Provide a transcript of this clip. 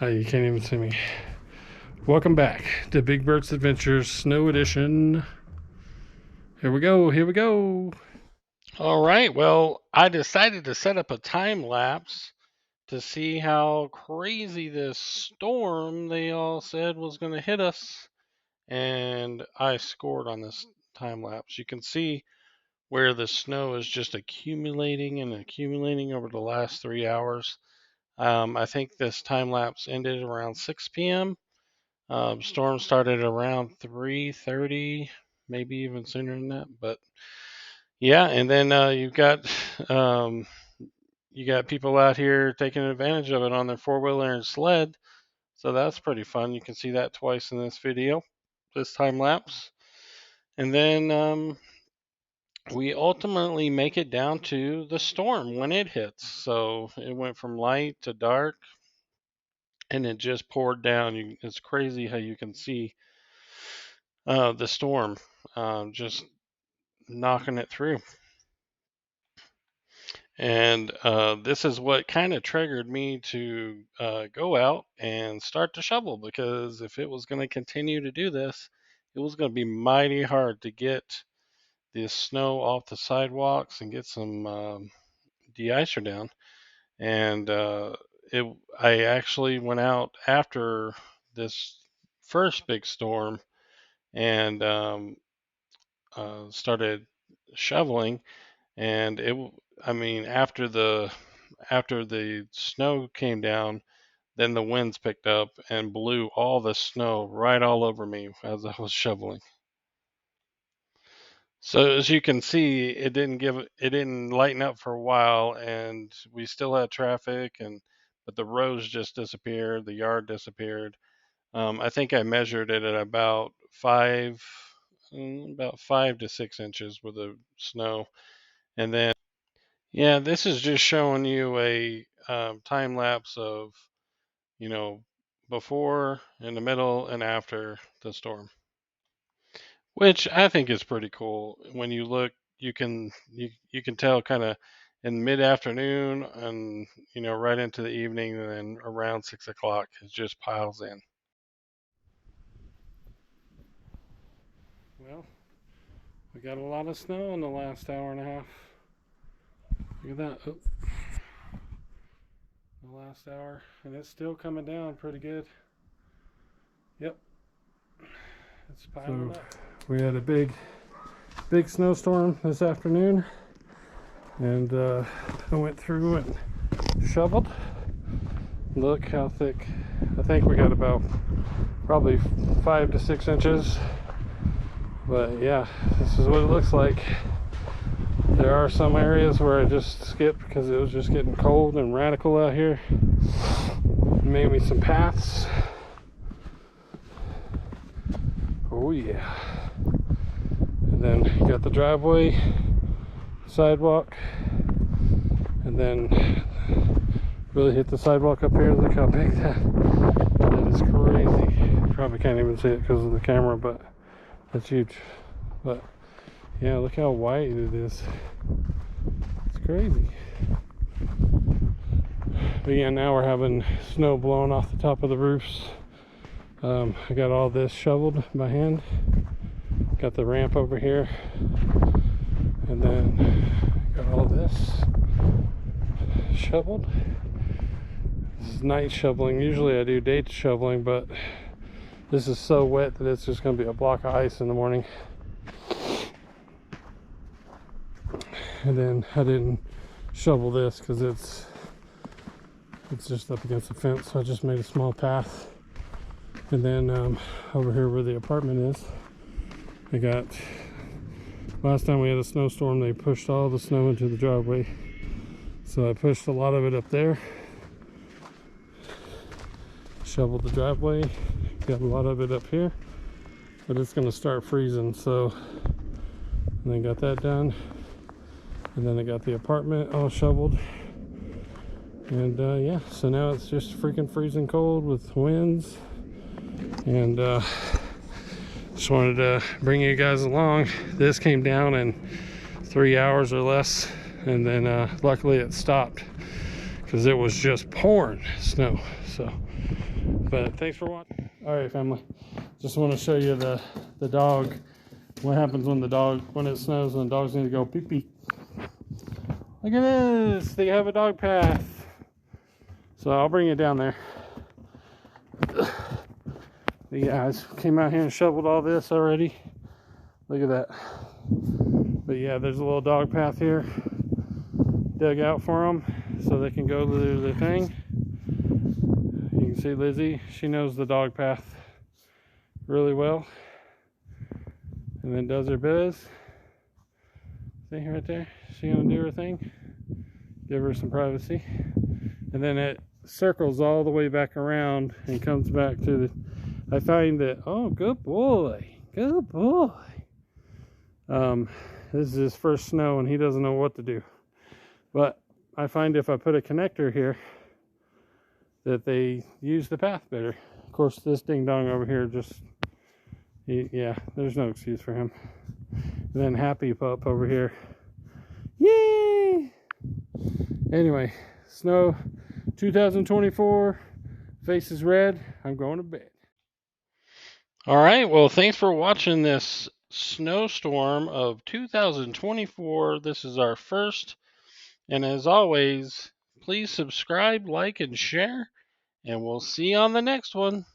You can't even see me. Welcome back to Big Bert's Adventures Snow Edition. Here we go. All right, well, I decided to set up a time lapse to see how crazy this storm they all said was going to hit us. And I scored on this time lapse. You can see where the snow is just accumulating and accumulating over the last 3 hours. I think this time lapse ended around 6 p.m. Storm started around 3:30, maybe even sooner than that. But yeah, and then um, you got people out here taking advantage of it on their four-wheeler and sled. So that's pretty fun. You can see that twice in this video, this time lapse. And then we ultimately make it down to the storm when it hits. So it went from light to dark, and it just poured down. It's crazy how you can see the storm just knocking it through. And this is what kind of triggered me to go out and start to shovel, because if it was going to continue to do this, it was going to be mighty hard to get this snow off the sidewalks and get some de-icer down. And I actually went out after this first big storm and started shoveling. And after the snow came down, then the winds picked up and blew all the snow right all over me as I was shoveling. So as you can see, it didn't lighten up for a while, and we still had traffic, but the roads just disappeared, the yard disappeared. I think I measured it at about 5 to 6 inches with the snow. And then, yeah, this is just showing you a time lapse of, before, in the middle, and after the storm, which I think is pretty cool. When you look, you can tell kind of in mid-afternoon and right into the evening, and then around 6 o'clock it just piles in. Well, we got a lot of snow in the last hour and a half. Look at that. Oh. The last hour, and it's still coming down pretty good. Yep, it's piling up. We had a big snowstorm this afternoon, and I went through and shoveled. Look how thick. I think we got about probably 5 to 6 inches. But yeah, this is what it looks like. There are some areas where I just skipped because it was just getting cold and radical out here. Made me some paths. Oh yeah. And then you got the driveway, sidewalk, and then really hit the sidewalk up here. Look how big that is. Crazy. Probably can't even see it because of the camera, but that's huge. But yeah, look how white it is. It's crazy. But yeah, now we're having snow blowing off the top of the roofs. I got all this shoveled by hand. Got the ramp over here. And then got all this shoveled. This is night shoveling. Usually I do day shoveling, but this is so wet that it's just going to be a block of ice in the morning. And then I didn't shovel this because it's just up against the fence, so I just made a small path. And then over here where the apartment is, last time we had a snowstorm, they pushed all the snow into the driveway, so I pushed a lot of it up there, shoveled the driveway, got a lot of it up here, but it's going to start freezing, so, and then got that done. And then I got the apartment all shoveled. And yeah, so now it's just freaking freezing cold with winds. And just wanted to bring you guys along. This came down in 3 hours or less. And then luckily it stopped because it was just pouring snow. So, but thanks for watching. All right, family. Just want to show you the dog. What happens when it snows and the dogs need to go pee pee. Look at this. They have a dog path. So I'll bring it down there. The guys came out here and shoveled all this already. Look at that. But yeah, there's a little dog path here dug out for them so they can go to the thing. You can see Lizzie, she knows the dog path really well and then does her biz. See right there, she gonna do her thing, give her some privacy, and then it circles all the way back around and comes back to the, I find that, oh, good boy. This is his first snow and he doesn't know what to do. But I find if I put a connector here that they use the path better. Of course, this ding dong over here just, yeah, there's no excuse for him. And then Happy Pup over here. Yay! Anyway, snow 2024, face is red. I'm going to bed. All right, well, thanks for watching this snowstorm of 2024. This is our first. And as always, please subscribe, like, and share. And we'll see you on the next one.